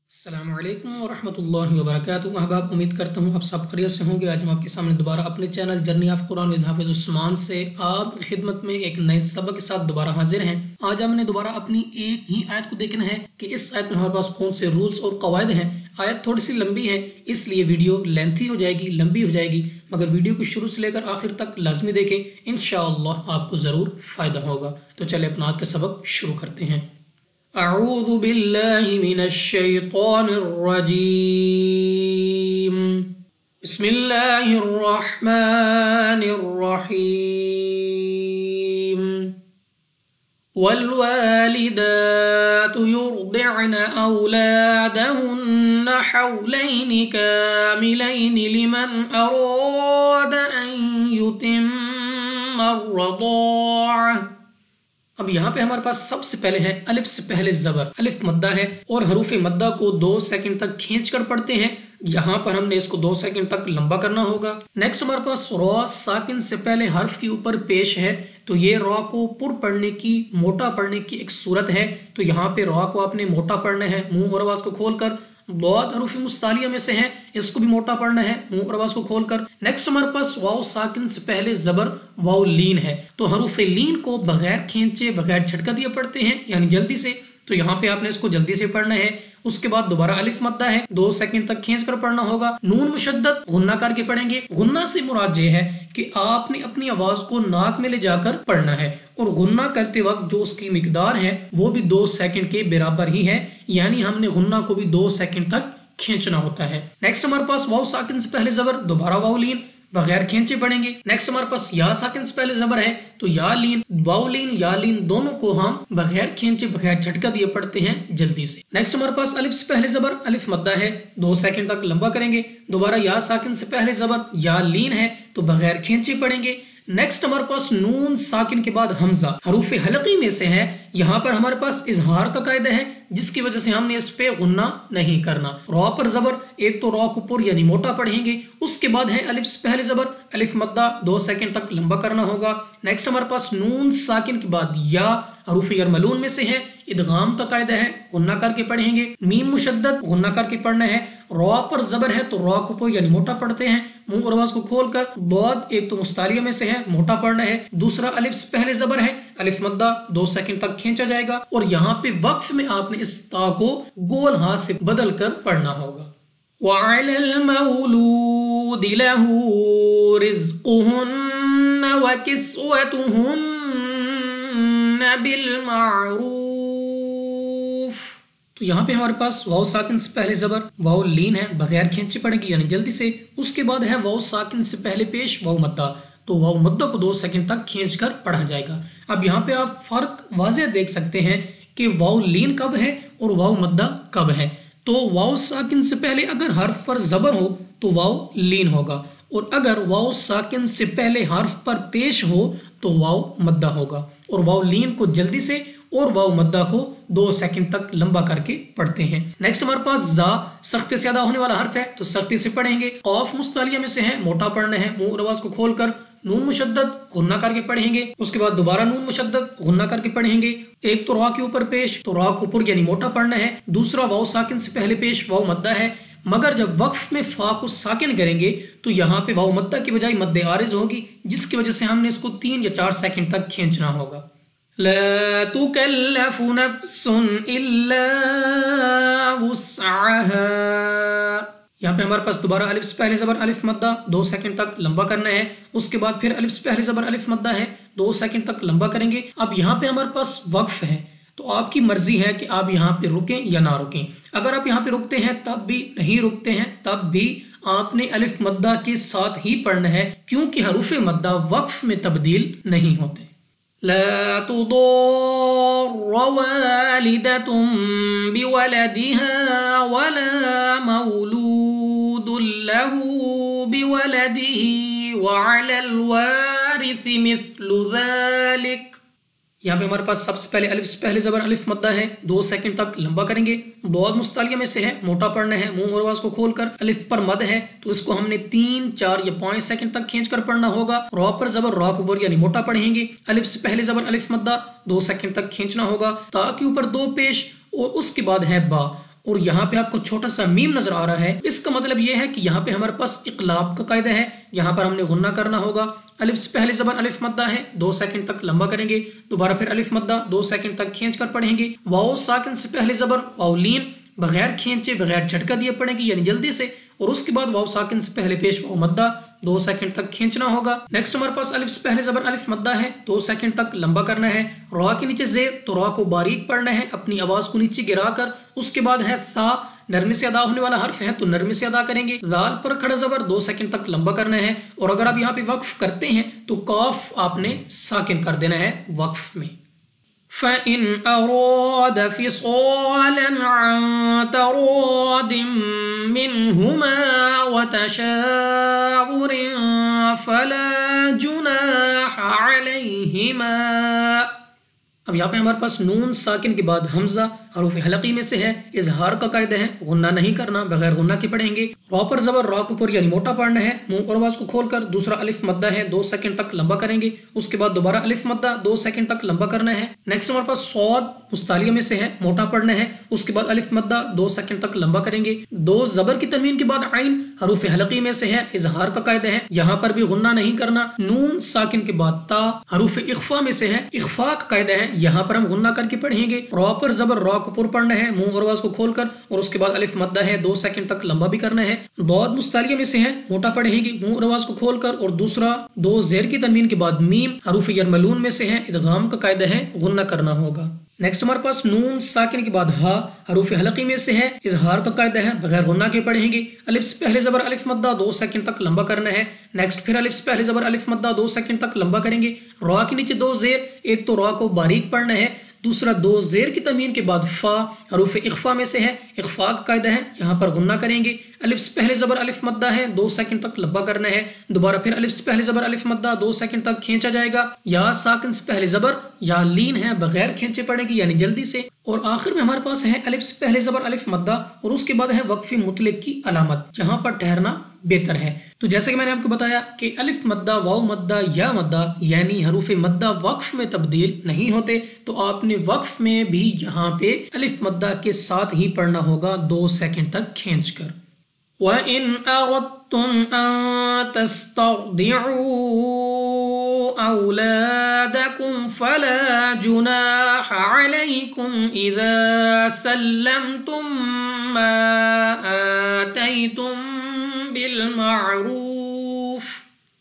अस्सलामु अलैकुम वरहमतुल्लाहि वबरकातुहू। अहबाब, उम्मीद करता हूँ आप सब खैरियत से होंगे। आज हम आपके सामने दोबारा अपने channel journey of Quran with Hafiz Usman से आपकी खिदमत में एक नए सबक के साथ दोबारा हाजिर हैं। आज हमने दोबारा अपनी एक ही आयत को देखना है कि इस आयत में हमारे पास कौन से रूल्स और कवायद हैं। आयत थोड़ी सी लंबी है, इसलिए वीडियो लेंथी हो जाएगी, लंबी हो जाएगी, मगर वीडियो को शुरू से लेकर आखिर तक लाजमी देखें, इंशाअल्लाह आपको ज़रूर फ़ायदा होगा। तो चले अपना आज का सबक शुरू करते हैं। अऊज़ु बिल्लाहि मिनश शैतानिर रजीम। बिस्मिल्लाहिर रहमानिर रहीम। वल्वालिदातु युरदि'न औलादहुन्न हौलैनि कामिलैनि लिमन अराद अन युतिम्मा अर्रदाअह। अब यहाँ पे हमारे पास सबसे पहले है अलिफ से पहले जबर। अलिफ मद्दा है और हरूफ मद्दा को 2 सेकंड तक खींच कर पढ़ते हैं। यहाँ पर हमने इसको 2 सेकंड तक लंबा करना होगा। नेक्स्ट हमारे पास रॉ साकिन से पहले हर्फ के ऊपर पेश है, तो ये रॉ को पुर पढ़ने की, मोटा पढ़ने की एक सूरत है। तो यहाँ पे रॉ को आपने मोटा पढ़ना है, मुंह और आवाज को खोलकर। बहुत हरूफ मुस्तालिया में से है, इसको भी मोटा पढ़ना है, मुंह और आवाज को खोलकर। नेक्स्ट हमारे पास वाव साकिन से पहले जबर वाव लीन है, तो हरूफ लीन को बगैर खींचे, बगैर झटका दिए पढ़ते हैं, यानी जल्दी से। तो यहाँ पे आपने इसको जल्दी से पढ़ना है। उसके बाद दोबारा अलिफ मद्दा है, 2 सेकंड तक खींच कर पढ़ना होगा। नून मुशद्दद गुन्ना करके पढ़ेंगे। गुन्ना से मुराद ये है कि आपने अपनी आवाज को नाक में ले जाकर पढ़ना है, और गुन्ना करते वक्त जो उसकी मिकदार है वो भी 2 सेकंड के बराबर ही है, यानी हमने गुन्ना को भी 2 सेकंड तक खींचना होता है। नेक्स्ट हमारे पास वाव साकिन से पहले जबर, दोबारा वाव लीन, बगैर खींचे पढ़ेंगे। नेक्स्ट हमारे पास या साकिन से पहले जबर है, तो या लीन, वाव लीन, या लीन दोनों को हम बगैर खींचे, बगैर झटका दिए पढ़ते हैं जल्दी से। नेक्स्ट हमारे पास अलिफ से पहले जबर, अलिफ मद्दा है, 2 सेकंड तक लंबा करेंगे। दोबारा या साकिन से पहले जबर, या लीन है, तो बगैर खींचे पढ़ेंगे। नेक्स्ट हमारे पास नून साकिन के बाद हमजा, हरूफ हलकी में से है। यहाँ पर हमारे पास इजहार का कायदा है, जिसकी वजह से हमने इस पे गुन्ना नहीं करना। रॉ पर जबर, एक तो रॉ को पुर यानी मोटा पढ़ेंगे। उसके बाद है अलिफ से पहले जबर, अलिफ मद्दा, 2 सेकंड तक लंबा करना होगा। नेक्स्ट हमारे पास नून साकिन के बाद या, हरूफ यरमलून में से है, इदगाम का कायदा है, गुन्ना करके पढ़ेंगे। मीम मुशद्दद गुन्ना करके पढ़ना है। रॉ पर जबर है, तो रॉ को पुर यानी मोटा पढ़ते हैं, मुंह और आवाज को खोलकर। बहुत, एक तो मुस्तालिया में से है, मोटा पढ़ना है। दूसरा अलिफ से पहले जबर है, अलिफ मद्दा, 2 सेकंड तक खींचा जाएगा। और यहाँ पे वक्फ में आपने इस ता को गोल हाथ से बदल कर पढ़ना होगा। वअलल मौलूदि लहू रिज़्क़ुहुन्न व किस्वतुहुन्न बिल मारूफ। तो यहाँ पे हमारे पास वाव साकिन से पहले जबर, वाव लीन है, बगैर खींचे पढ़ेगी, यानी जल्दी से। उसके बाद है वाव साकिन से पहले पेश वाव मद्दा, तो वाव मद्दा को 2 सेकंड तक खींचकर पढ़ा जाएगा। अब यहाँ पे आप फर्क वाज़ेह देख सकते हैं कि वाव लीन कब है और वाव मद्दा कब है। तो वाव साकिन से पहले अगर हर्फ पर जबर हो तो वाव लीन होगा, और अगर वाव साकिन से पहले हर्फ पर पेश हो तो वाव मद्दा होगा। और वाव लीन को जल्दी से और वाव मद्दा को 2 सेकंड तक लंबा करके पढ़ते हैं। नेक्स्ट हमारे पास जा सख्ती से अदा होने वाला हर्फ है, तो सख्ती से पढ़ेंगे। कौफ मुस्तालिया में से है, मोटा पढ़ना है, मुंह और आवाज को खोलकर। नून मुशद्दद गुन्ना करके पढ़ेंगे। उसके बाद दोबारा नून मुशद्दद गुन्ना करके पढ़ेंगे। एक तो रॉ के ऊपर पेश, तो रॉ को पुर यानी मोटा पढ़ना है। दूसरा वाव साकिन से पहले पेश वाव मद्दा है, मगर जब वक्फ में फा को साकिन करेंगे तो यहाँ पे वाव मद्दा की बजाय मद्दे आरिज होगी, जिसकी वजह से हमने इसको 3 या 4 सेकंड तक खींचना होगा। ला तुकल्लफु नफ्सुन इल्ला वुस्अहा। यहाँ पे हमारे पास दोबारा अलिफ से पहले जबर, अलिफ मद्दा, 2 सेकंड तक लंबा करना है। उसके बाद फिर अलिफ से पहले जबर, अलिफ मद्दा है, 2 सेकंड तक लंबा करेंगे। अब यहाँ पे हमारे पास वक्फ है, तो आपकी मर्जी है कि आप यहाँ पे रुकें या ना रुकें। अगर आप यहाँ पे रुकते हैं तब भी, नहीं रुकते हैं तब भी, आपने अलिफ मद्दा के साथ ही पढ़ना है, क्योंकि हरूफ मद्दा वक्फ में तब्दील नहीं होते। ला तुदर्र वालिदतुम बिवलदिहा वला मौलूदुन लहू बिवलदिही वअलल वारिथि मिस्लु ज़ालिक। यहाँ पे हमारे पास सबसे पहले अलिफ से पहले जबर, अलिफ मद्दा है, 2 सेकंड तक लंबा करेंगे। बहुत मुस्तालिया में से है, मोटा पढ़ना है, मुंह और आवाज को खोलकर। अलिफ पर मद है, तो इसको हमने 3, 4 या 5 सेकंड तक खींच कर पढ़ना होगा। रॉ पर जबर, रॉ को ऊपर यानी मोटा पढ़ेंगे। अलिफ से पहले जबर, अलिफ मद्दा, 2 सेकंड तक खींचना होगा। ता के ऊपर 2 पेश और उसके बाद है बा, और यहाँ पे आपको छोटा सा मीम नजर आ रहा है। इसका मतलब ये है कि यहाँ पे हमारे पास इकलाब का कायदा है। यहाँ पर हमने गुन्ना करना होगा। अलिफ से पहले जबर अलिफ मद्दा है, 2 सेकंड तक लंबा करेंगे, दोबारा फिर अलिफ मद्दा 2 सेकंड तक खींच कर पढ़ेंगे। वाओ साकिन से पहले जबर वाओ लीन बगैर खींचे बगैर झटका दिए पढ़ेंगे यानी जल्दी से, और उसके बाद वाओ साकिन से पहले पेश वाओ मद्दा 2 सेकंड तक खींचना होगा। नेक्स्ट हमारे पास अलिफ से पहले जबर अलिफ मद्दा है, 2 सेकंड तक लंबा करना है। रा के नीचे जेर, तो रा को बारीक पढ़ना है अपनी आवाज को नीचे गिरा कर। उसके बाद है था, नरमी से अदा होने वाला हर्फ है तो नरमी से अदा करेंगे। दाल पर खड़ा जबर 2 सेकंड तक लंबा करना है। और अगर आप यहाँ पे वक्फ करते हैं तो काफ आपने साकिन कर देना है वक्फ में। फ़इन अराद फ़िसालन अन तरादिम मिनहुमा व तशाउरिन फला जुनाह अलैहिमा। अब यहाँ पे हमारे पास नून साकिन के बाद हमजा हरूफ हलकी में से है। इजहार का कायदा है, गुन्ना नहीं करना, बगैर गुन्ना के पढ़ेंगे। रा पर जबर रा को ऊपर यानी मोटा पढ़ना है। मुंह और आवाज को खोलकर दूसरा अलिफ मद्दा है, 2 सेकंड तक लंबा करेंगे। उसके बाद दोबारा अलिफ मद्दा 2 सेकंड तक लंबा करना है। नेक्स्ट हमारे पास सौद मुस्तालिया में से है, मोटा पढ़ना है। उसके बाद अलिफ मद्दा 2 सेकंड तक लंबा करेंगे। 2 जबर की तनवीन के बाद आइन हरूफ हलकी में से है। इजहार का कायदा है, यहाँ पर भी गुन्ना नहीं करना। नून साकिन के बाद ता हरूफ इख्फा में से है। इख्फा का कायदा है, यहाँ पर हम गुन्ना करके पढ़ेंगे। रा पर जबर रा को पुर पढ़ना है मुंह और आवाज को खोलकर, और उसके बाद अलिफ मद्दा है 2 सेकंड तक लंबा भी करना है। दौद मुस्तालिया में से है, मोटा पढ़ेंगे मुंह और आवाज को खोलकर। और दूसरा 2 जेर की तनवीन के बाद मीम हरूफ यरमलून में से है। इदगाम का कायदा है, गुन्ना करना होगा। नेक्स्ट हमारे पास नून साकिन के बाद हा हरूफ हलकी में से है। इजहार का कायदा है, बगैर गुन्ना के पढ़ेंगे। अलिफ से पहले जबर अलिफ मद्दा 2 सेकंड तक लंबा करना है। नेक्स्ट फिर अलिफ से पहले जबर अलिफ मद्दा 2 सेकंड तक लंबा करेंगे। रा के नीचे 2 जेर, एक तो रा को बारीक पढ़ना है, दूसरा 2 जेर की तमीन के बाद फा हरूफ इख्फा में से है। इख्फा का कायदा है, यहाँ पर गुन्ना करेंगे। अलिफ से पहले जबर अलिफ मद्दा है, 2 सेकंड तक लंबा करना है। दोबारा फिर अलिफ से पहले जबर अलिफ मद्दा 2 सेकंड तक खींचा जाएगा। या साकिन से पहले जबर या लीन है, बगैर खींचे पड़ेगी यानी जल्दी से। और आखिर में हमारे पास है अलिफ से पहले जबर अलिफ मद्दा, और उसके बाद है वक्फे मुतलक की अलामत, जहां पर ठहरना बेहतर है। तो जैसे कि मैंने आपको बताया कि अलिफ मद्दा वाव मद्दा या मद्दा यानी हरूफ मद्दा वक्फ में तब्दील नहीं होते, तो आपने वक्फ में भी यहाँ पे अलिफ मद्दा के साथ ही पढ़ना होगा 2 सेकंड तक खींच कर। वइन अरदतुम अन तस्तरदिउ औलादकुम फला जुनाह अलैकुम इज़ा सल्लमतुम मा आतैतुम बिल मारूफ।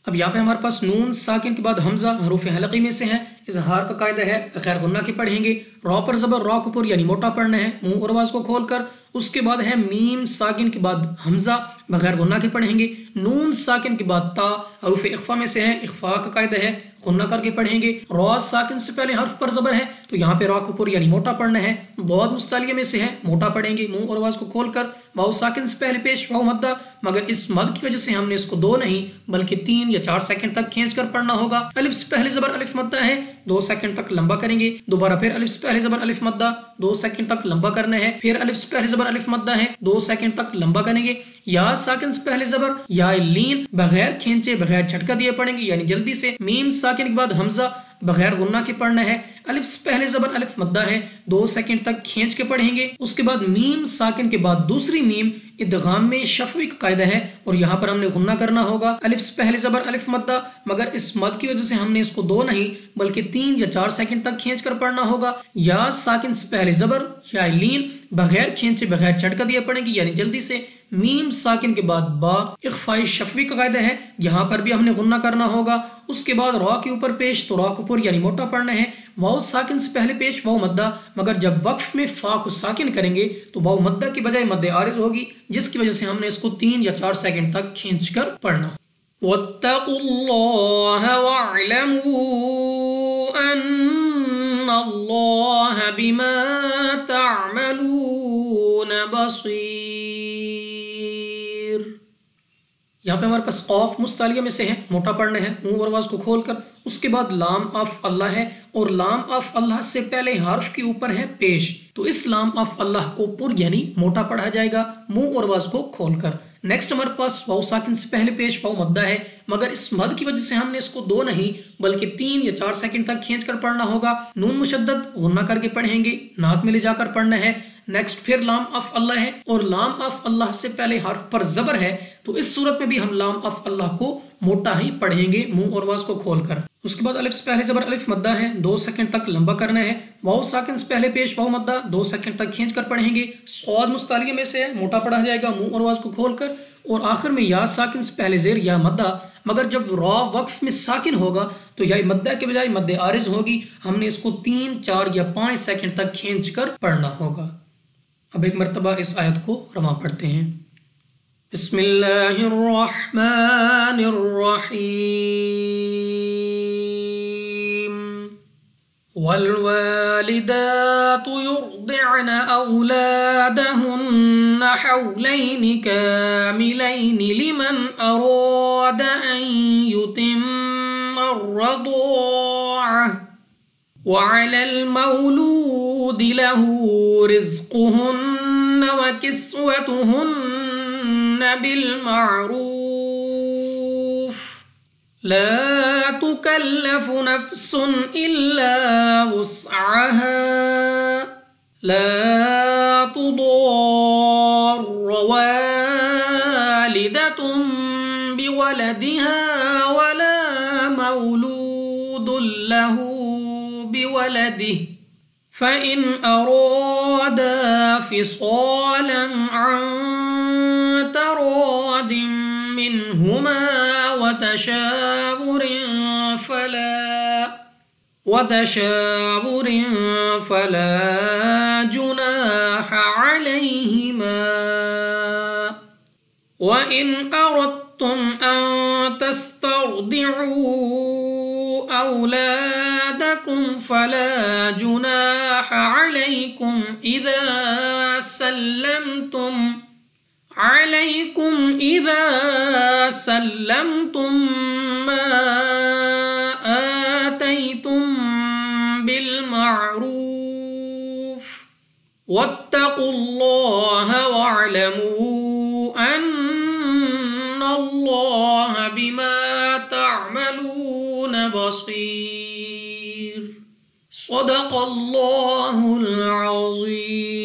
अब यहाँ पे हमारे पास नून साकिन के बाद हमजा हरूफ हलकी में से है। इजहार का कायदा है, बगैर गुन्ना के पढ़ेंगे। रा पर जबर रा को पुर यानी मोटा पढ़ना है मुंह और आवाज को खोलकर। उसके बाद है मीम साकिन के बाद हमजा, बगैर गुन्ना के पढ़ेंगे। नून साकिन के बाद ता हरूफ इख्फा में से है। इख्फा का कायदा है, गुन्ना करके पढ़ेंगे। रा साकिन से पहले हर्फ पर जबर है, तो यहाँ पे रा को पुर यानी मोटा पढ़ना है। दौद मुस्तालिया में से है, मोटा पढ़ेंगे मुंह और आवाज को खोलकर। वाव साकिन से पहले पेश वाव मद्दा, मगर इस मद की वजह से हमने इसको 2 नहीं बल्कि 3 या 4 सेकंड तक खींच कर पढ़ना होगा। अलिफ से पहले जबर अलिफ मद्दा है, 2 सेकंड तक लंबा करेंगे। दोबारा फिर अलिफ से पहले जबर अलिफ मद्दा 2 सेकंड तक लंबा करना है। फिर अलिफ से पहले जबर अलिफ मद्दा है, 2 सेकंड तक लंबा करेंगे। या साकिन से पहले जबर या लीन बगैर खींचे बगैर झटका दिए पढ़ेंगे यानी जल्दी से। मीम साकिन के बाद हमजा बगैर गुन्ना के पढ़ना है। अलिफ से पहले जबर अलिफ मद्दा है, 2 सेकंड तक खींच के पढ़ेंगे। उसके बाद मीम साकिन के बाद दूसरी मीम इदगाम में शफवी का कायदा है, और यहाँ पर हमने गुन्ना करना होगा। अलिफ से पहले जबर अलिफ मद्दा, मगर इस मद की वजह से हमने इसको 2 नहीं बल्कि 3 या 4 सेकंड तक खींच कर पढ़ना होगा। या साकिन से पहले जबर या लीन बगैर खींचे बगैर झटका दिए पढ़ेंगे यानी जल्दी से। मीम साकिन के बाद बा इख्फाई शफवी का कायदा है, यहाँ पर भी हमने गुन्ना करना होगा। उसके बाद रा के ऊपर पेश तो रा के ऊपर यानी मोटा पढ़ना है। वाव साकिन से पहले पेश वाव मद्दा, मगर जब वक्फ में फा को साकिन करेंगे तो वाव मद्दा की बजाय मद्दे आरिज होगी, जिसकी वजह से हमने इसको 3 या 4 सेकंड तक खींच कर पढ़ना। वत्तकुल्लाह वअलमू अन्नल्लाह बिमा तअमलून बसीर। यहाँ पे हमारे पास कौफ मुस्तालिया में से है, मोटा पढ़ना है मुंह और आवाज को खोलकर। उसके बाद लाम ऑफ अल्लाह है, और लाम ऑफ अल्लाह से पहले हर्फ के ऊपर है पेश, तो इस लाम ऑफ अल्लाह को पुर यानी मोटा पढ़ा जाएगा मुंह और आवाज को खोलकर। नेक्स्ट हमारे पास वाव साकिन से पहले पेश वाव मद्दा है, मगर इस मद की वजह से हमने इसको 2 नहीं बल्कि 3 या 4 सेकंड तक खींच कर पढ़ना होगा। नून मुशद्दद गुन्ना करके पढ़ेंगे, नाक में ले जाकर पढ़ना है। नेक्स्ट फिर लाम ऑफ अल्लाह है और लाम ऑफ अल्लाह से पहले हर्फ पर जबर है, तो इस सूरत में भी हम लाम ऑफ अल्लाह को मोटा ही पढ़ेंगे मुंह और आवाज को खोलकर। उसके बाद अलिफ से पहले जबर अलिफ मद्दा है, 2 सेकंड तक लंबा करना है। वाव साकिन से पहले पेश वाव मद्दा 2 सेकंड तक खींच कर पढ़ेंगे। स्वाद मुस्तालिया में से है, मोटा पढ़ा जाएगा मुंह और आवाज को खोलकर। और आखिर में या साकिन से पहले जेर या मद्दा, मगर जब रॉ वक्फ में साकिन होगा तो या मद्दा के बजाय मद्दे आरिज होगी। हमने इसको 3, 4 या 5 सेकंड तक खींच कर पढ़ना होगा। अब एक मरतबा इस आयत को रमा पढ़ते हैं। बिस्मिल्लाहिर्रहमानिर्रहीम। वल्वालिदातु युर्दिअन औलादहुन्न हौलैनि कामिलैनि लिमन अराद अन युतिम्म अर्रदाअह वअलल मौलूदि लहू रिज़्क़ुहुन्न व किस्वतुहुन्न बिलमारूफ ला तुकल्लफु नफ्सुन इल्ला वुस्अहा ला तुदार्र वालिदतुन बिवलदिहा वला मौलूदुन लहू बिवलदिही फ़इन अरादा फ़िसालन अन तरादिन मिनहुमा वतशावुरिन फला जुनाह अलैहिमा वइन अरदतुम अन तस्तरदिउ औलादकुम फला जुनाह अलैकुम इज़ा सल्लमतुम मा आतैतुम बिलमारूफ वत्तकुल्लाह वअलमू अन्नल्लाह बिमा तअमलून बसीर। सदक़ल्लाहुल अज़ीम।